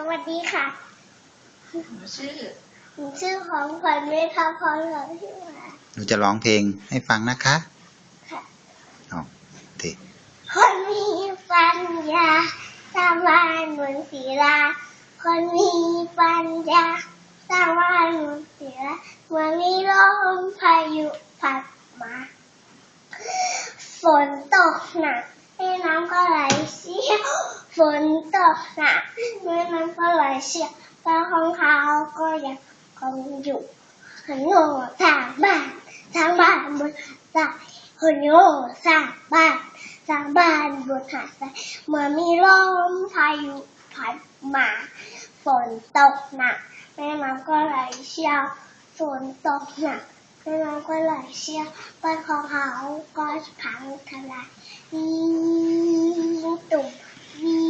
วัสดีค่ะหนูชื่อของขวัญเมธาพรเหรอที่ว่าหนูจะร้องเพลงให้ฟังนะคะค่ะอ๋อทีคนมีปัญญาสร้างบ้านบนศิลาคนมีปัญญาสร้างบ้านบนศิลาเมื่อมีลมพายุพัดมาฝนตกหนักแม่น้ำก็ไหลเชี่ยวฝนตกหนักแม่น้ำก็ไหลเชี่ยวปลาของเขาก็ยังคงอยู่คนโง่สร้างบ้านบนทรายคนโง่สร้างบ้านบนหาดทรายเมื่อมีลมพายุพัดมาฝนตกหนักแม่น้ำก็ไหลเชี่ยวฝนตกหนักแม่น้ำก็ไหลเชี่ยวบ้านของเขาก็พังทลายวิ่งตุ่มวิ่